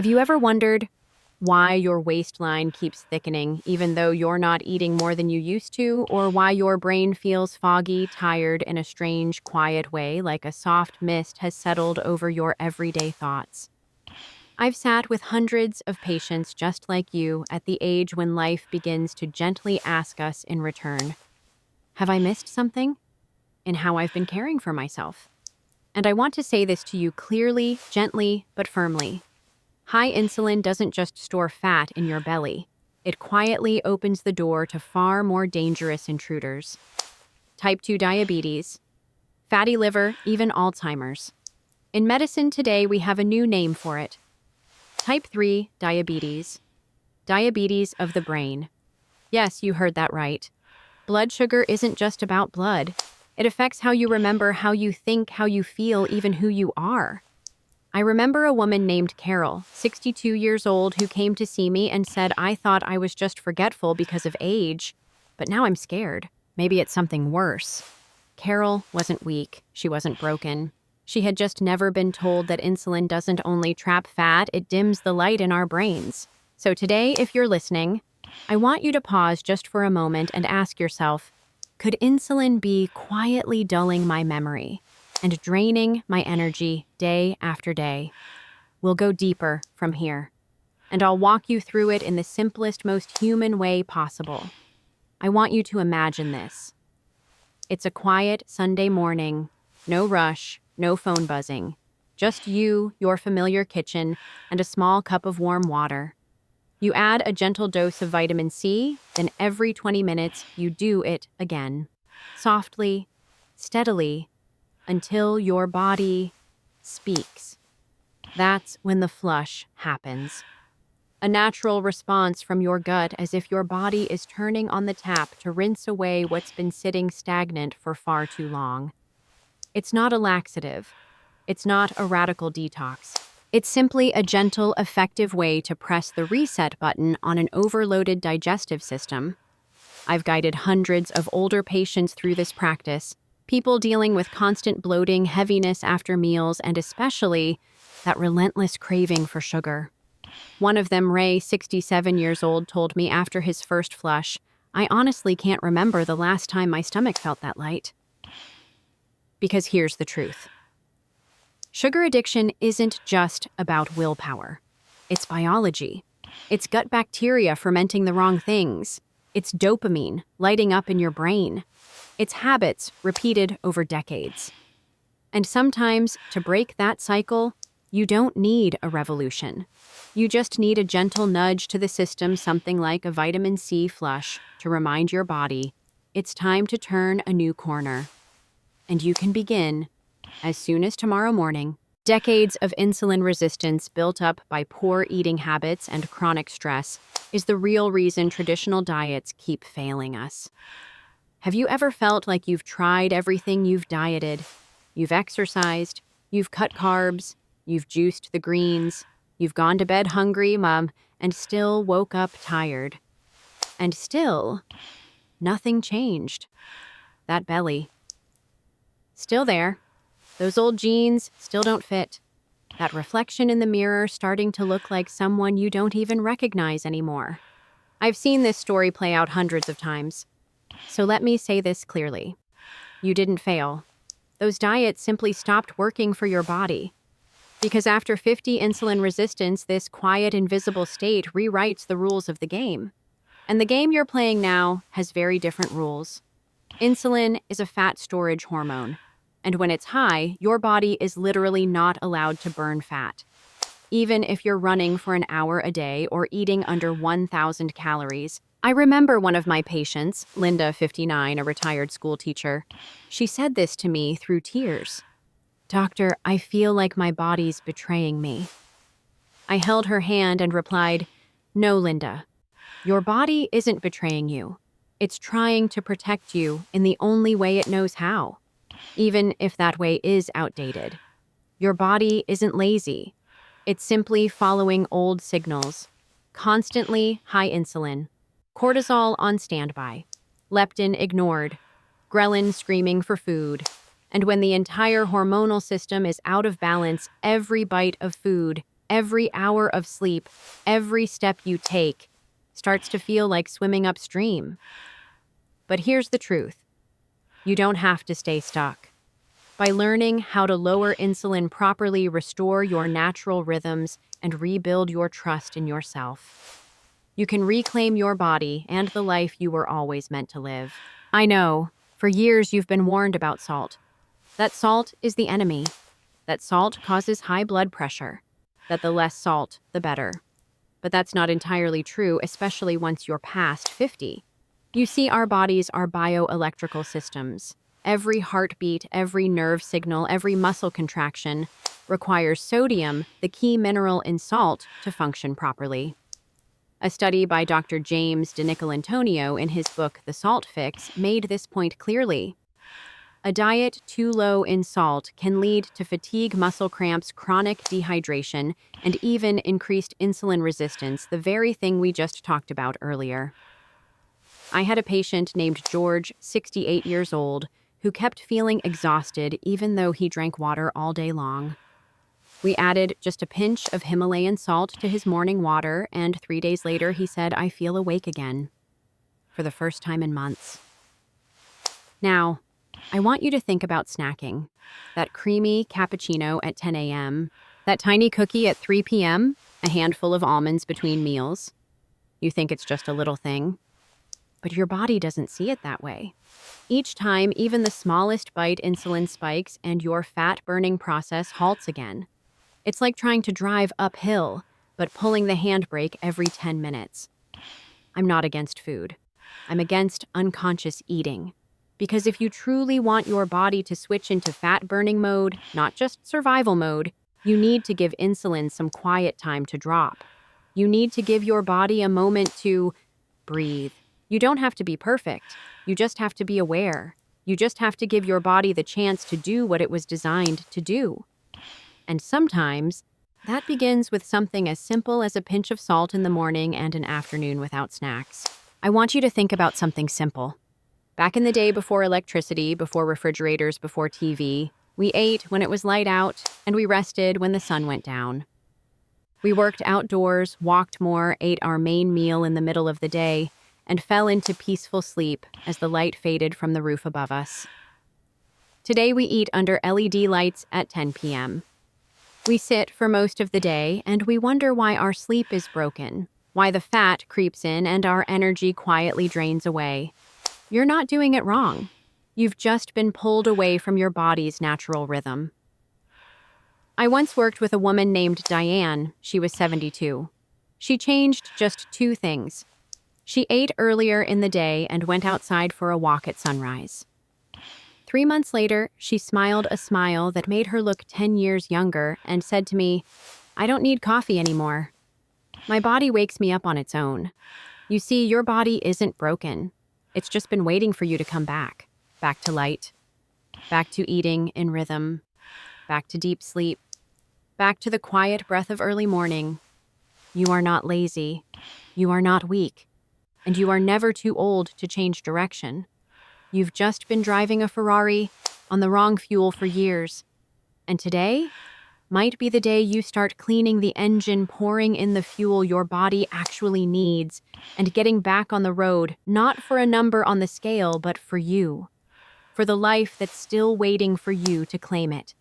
Have you ever wondered why your waistline keeps thickening even though you're not eating more than you used to, or why your brain feels foggy, tired in a strange, quiet way, like a soft mist has settled over your everyday thoughts? I've sat with hundreds of patients just like you at the age when life begins to gently ask us in return, have I missed something in how I've been caring for myself? And I want to say this to you clearly, gently, but firmly. High insulin doesn't just store fat in your belly. It quietly opens the door to far more dangerous intruders. Type 2 diabetes, fatty liver, even Alzheimer's. In medicine today, we have a new name for it. Type 3 diabetes. Diabetes of the brain. Yes, you heard that right. Blood sugar isn't just about blood. It affects how you remember, how you think, how you feel, even who you are. I remember a woman named Carol, 62 years old, who came to see me and said, I thought I was just forgetful because of age, but now I'm scared. Maybe it's something worse. Carol wasn't weak. She wasn't broken. She had just never been told that insulin doesn't only trap fat, it dims the light in our brains. So today, if you're listening, I want you to pause just for a moment and ask yourself, could insulin be quietly dulling my memory and draining my energy day after day? We'll go deeper from here, and I'll walk you through it in the simplest, most human way possible. I want you to imagine this. It's a quiet Sunday morning, no rush, no phone buzzing, just you, your familiar kitchen, and a small cup of warm water. You add a gentle dose of vitamin C, then every 20 minutes you do it again, softly, steadily, until your body speaks. That's when the flush happens. A natural response from your gut, as if your body is turning on the tap to rinse away what's been sitting stagnant for far too long. It's not a laxative. It's not a radical detox. It's simply a gentle, effective way to press the reset button on an overloaded digestive system. I've guided hundreds of older patients through this practice, people dealing with constant bloating, heaviness after meals, and especially that relentless craving for sugar. One of them, Ray, 67 years old, told me after his first flush, I honestly can't remember the last time my stomach felt that light. Because here's the truth. Sugar addiction isn't just about willpower. It's biology. It's gut bacteria fermenting the wrong things. It's dopamine lighting up in your brain. It's habits repeated over decades. And sometimes, to break that cycle, you don't need a revolution. You just need a gentle nudge to the system, something like a vitamin C flush, to remind your body it's time to turn a new corner. And you can begin as soon as tomorrow morning. Decades of insulin resistance built up by poor eating habits and chronic stress is the real reason traditional diets keep failing us. Have you ever felt like you've tried everything? You've dieted, you've exercised, you've cut carbs, you've juiced the greens, you've gone to bed hungry, and still woke up tired. And still, nothing changed. That belly, still there. Those old jeans still don't fit. That reflection in the mirror starting to look like someone you don't even recognize anymore. I've seen this story play out hundreds of times. So let me say this clearly. You didn't fail. Those diets simply stopped working for your body. Because after 50 insulin resistance, this quiet, invisible state rewrites the rules of the game. And the game you're playing now has very different rules. Insulin is a fat storage hormone. And when it's high, your body is literally not allowed to burn fat. Even if you're running for an hour a day or eating under 1,000 calories. I remember one of my patients, Linda, 59, a retired school teacher. She said this to me through tears. Doctor, I feel like my body's betraying me. I held her hand and replied, no, Linda, your body isn't betraying you. It's trying to protect you in the only way it knows how. Even if that way is outdated. Your body isn't lazy. It's simply following old signals. Constantly high insulin, cortisol on standby, leptin ignored, ghrelin screaming for food. And when the entire hormonal system is out of balance, every bite of food every hour of sleep, every step you take, starts to feel like swimming upstream. But here's the truth. You don't have to stay stuck. By learning how to lower insulin properly, restore your natural rhythms, and rebuild your trust in yourself, you can reclaim your body and the life you were always meant to live. I know, for years you've been warned about salt. That salt is the enemy. That salt causes high blood pressure. That the less salt, the better. But that's not entirely true, especially once you're past 50. You see, our bodies are bioelectrical systems. Every heartbeat, every nerve signal, every muscle contraction requires sodium, the key mineral in salt, to function properly. A study by Dr. James DiNicolantonio in his book The Salt Fix made this point clearly. A diet too low in salt can lead to fatigue, muscle cramps, chronic dehydration, and even increased insulin resistance, the very thing we just talked about earlier. I had a patient named George, 68 years old, who kept feeling exhausted even though he drank water all day long. We added just a pinch of Himalayan salt to his morning water, and 3 days later he said, "I feel awake again," for the first time in months. Now, I want you to think about snacking. That creamy cappuccino at 10 a.m., that tiny cookie at 3 p.m., a handful of almonds between meals. You think it's just a little thing, but your body doesn't see it that way. Each time, even the smallest bite, insulin spikes and your fat-burning process halts again. It's like trying to drive uphill, but pulling the handbrake every 10 minutes. I'm not against food. I'm against unconscious eating. Because if you truly want your body to switch into fat-burning mode, not just survival mode, you need to give insulin some quiet time to drop. You need to give your body a moment to breathe. You don't have to be perfect. You just have to be aware. You just have to give your body the chance to do what it was designed to do. And sometimes, that begins with something as simple as a pinch of salt in the morning and an afternoon without snacks. I want you to think about something simple. Back in the day, before electricity, before refrigerators, before TV, we ate when it was light out, and we rested when the sun went down. We worked outdoors, walked more, ate our main meal in the middle of the day, and fell into peaceful sleep as the light faded from the roof above us. Today we eat under LED lights at 10 p.m. We sit for most of the day, and we wonder why our sleep is broken, why the fat creeps in and our energy quietly drains away. You're not doing it wrong. You've just been pulled away from your body's natural rhythm. I once worked with a woman named Diane. She was 72. She changed just 2 things. She ate earlier in the day and went outside for a walk at sunrise. 3 months later, she smiled a smile that made her look 10 years younger and said to me, "I don't need coffee anymore. My body wakes me up on its own." You see, your body isn't broken. It's just been waiting for you to come back. Back to light. Back to eating in rhythm. Back to deep sleep. Back to the quiet breath of early morning. You are not lazy. You are not weak. And you are never too old to change direction. You've just been driving a Ferrari on the wrong fuel for years. And today might be the day you start cleaning the engine, pouring in the fuel your body actually needs, and getting back on the road, not for a number on the scale, but for you. For the life that's still waiting for you to claim it.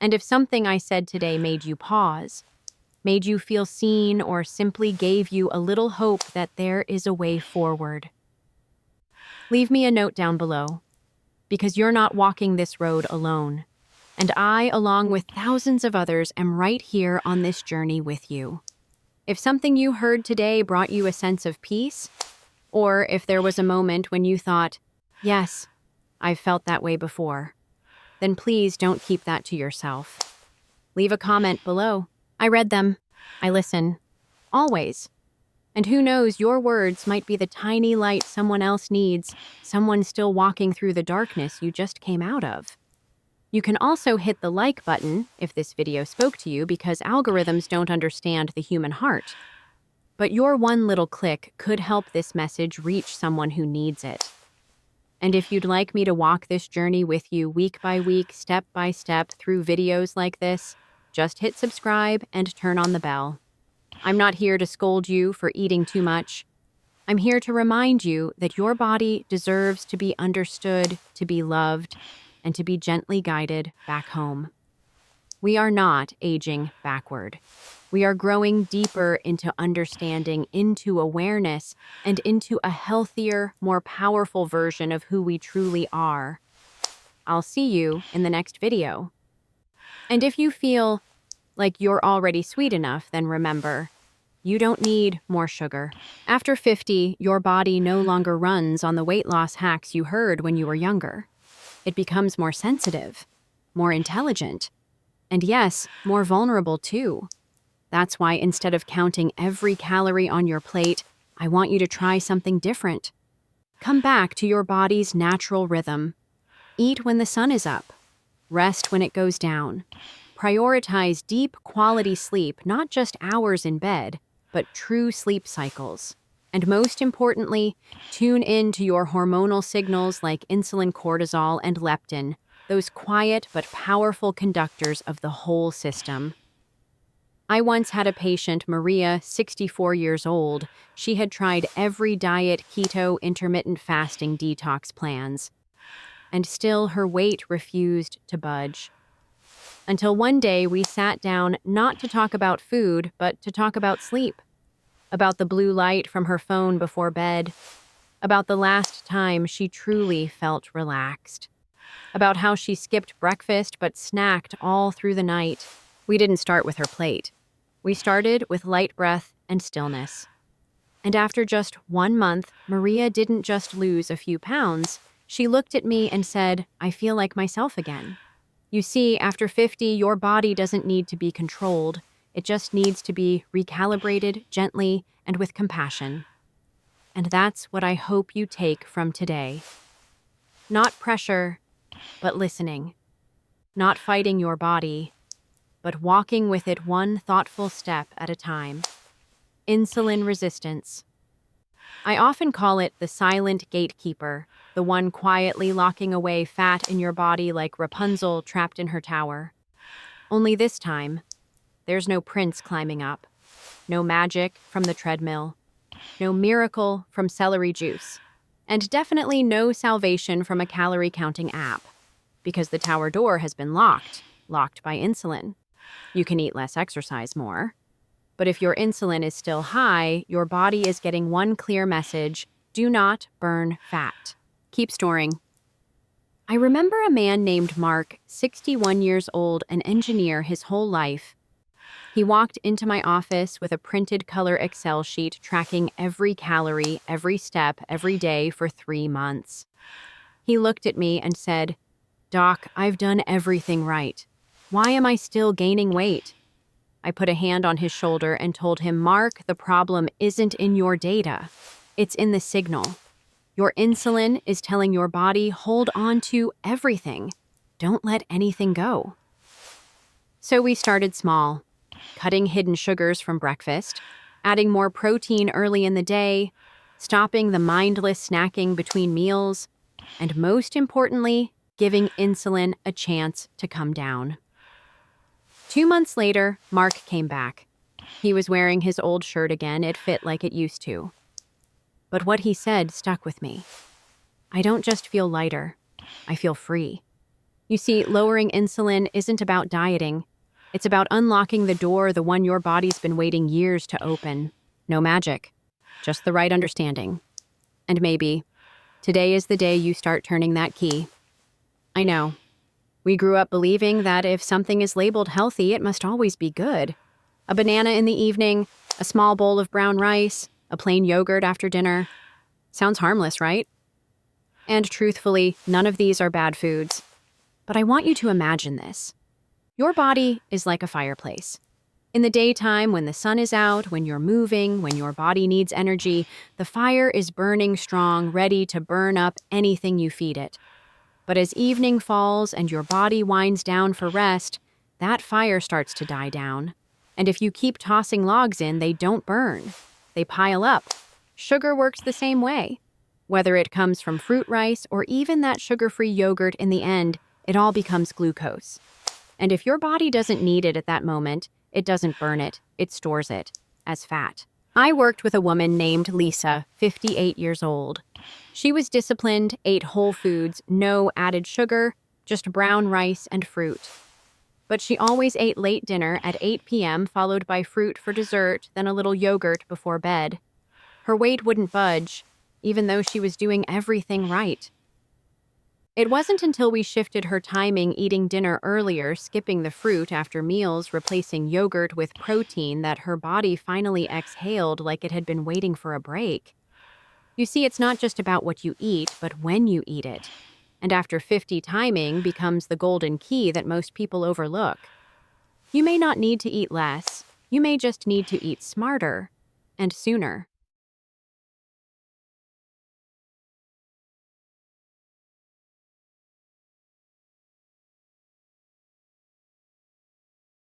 And if something I said today made you pause, made you feel seen, or simply gave you a little hope that there is a way forward, leave me a note down below, because you're not walking this road alone. And I, along with thousands of others, am right here on this journey with you. If something you heard today brought you a sense of peace, or if there was a moment when you thought, "Yes, I've felt that way before," then please don't keep that to yourself. Leave a comment below. I read them. I listen. Always. And who knows, your words might be the tiny light someone else needs, someone still walking through the darkness you just came out of. You can also hit the like button if this video spoke to you, because algorithms don't understand the human heart. But your one little click could help this message reach someone who needs it. And if you'd like me to walk this journey with you week by week, step by step through videos like this, just hit subscribe and turn on the bell. I'm not here to scold you for eating too much. I'm here to remind you that your body deserves to be understood, to be loved, and to be gently guided back home. We are not aging backward. We are growing deeper into understanding, into awareness, and into a healthier, more powerful version of who we truly are. I'll see you in the next video. And if you feel like you're already sweet enough, then remember, you don't need more sugar. After 50, your body no longer runs on the weight loss hacks you heard when you were younger. It becomes more sensitive, more intelligent, and yes, more vulnerable too. That's why instead of counting every calorie on your plate, I want you to try something different. Come back to your body's natural rhythm. Eat when the sun is up. Rest when it goes down. Prioritize deep quality sleep, not just hours in bed, but true sleep cycles. And most importantly, tune in to your hormonal signals like insulin, cortisol, and leptin, those quiet but powerful conductors of the whole system. I once had a patient, Maria, 64 years old. She had tried every diet, keto, intermittent fasting, detox plans, and still her weight refused to budge. Until one day we sat down not to talk about food, but to talk about sleep, about the blue light from her phone before bed, about the last time she truly felt relaxed, about how she skipped breakfast but snacked all through the night. We didn't start with her plate. We started with light breath and stillness. And after just 1 month, Maria didn't just lose a few pounds. She looked at me and said, "I feel like myself again." You see, after 50, your body doesn't need to be controlled. It just needs to be recalibrated gently and with compassion. And that's what I hope you take from today. Not pressure, but listening. Not fighting your body, but walking with it one thoughtful step at a time. Insulin resistance. I often call it the silent gatekeeper, the one quietly locking away fat in your body like Rapunzel trapped in her tower. Only this time, there's no prince climbing up, no magic from the treadmill, no miracle from celery juice, and definitely no salvation from a calorie-counting app, because the tower door has been locked by insulin. You can eat less, exercise more. But if your insulin is still high, your body is getting one clear message: do not burn fat. Keep storing. I remember a man named Mark, 61 years old, an engineer his whole life. He walked into my office with a printed color Excel sheet tracking every calorie, every step, every day for 3 months. He looked at me and said, "Doc, I've done everything right. Why am I still gaining weight?" I put a hand on his shoulder and told him, "Mark, the problem isn't in your data. It's in the signal. Your insulin is telling your body, hold on to everything. Don't let anything go." So we started small, cutting hidden sugars from breakfast, adding more protein early in the day, stopping the mindless snacking between meals, and most importantly, giving insulin a chance to come down. 2 months later, Mark came back. He was wearing his old shirt again. It fit like it used to. But what he said stuck with me. "I don't just feel lighter. I feel free." You see, lowering insulin isn't about dieting. It's about unlocking the door, the one your body's been waiting years to open. No magic, just the right understanding. And maybe today is the day you start turning that key. I know. We grew up believing that if something is labeled healthy, it must always be good. A banana in the evening, a small bowl of brown rice, a plain yogurt after dinner. Sounds harmless, right? And truthfully, none of these are bad foods. But I want you to imagine this. Your body is like a fireplace. In the daytime, when the sun is out, when you're moving, when your body needs energy, the fire is burning strong, ready to burn up anything you feed it. But as evening falls and your body winds down for rest, that fire starts to die down. And if you keep tossing logs in, they don't burn. They pile up. Sugar works the same way. Whether it comes from fruit rice or even that sugar-free yogurt in the end, it all becomes glucose. And if your body doesn't need it at that moment, it doesn't burn it, it stores it as fat. I worked with a woman named Lisa, 58 years old. She was disciplined, ate whole foods, no added sugar, just brown rice and fruit. But she always ate late dinner at 8 p.m., followed by fruit for dessert, then a little yogurt before bed. Her weight wouldn't budge, even though she was doing everything right. It wasn't until we shifted her timing, eating dinner earlier, skipping the fruit after meals, replacing yogurt with protein, that her body finally exhaled like it had been waiting for a break. You see, it's not just about what you eat, but when you eat it. And after 50, timing becomes the golden key that most people overlook. You may not need to eat less, you may just need to eat smarter and sooner.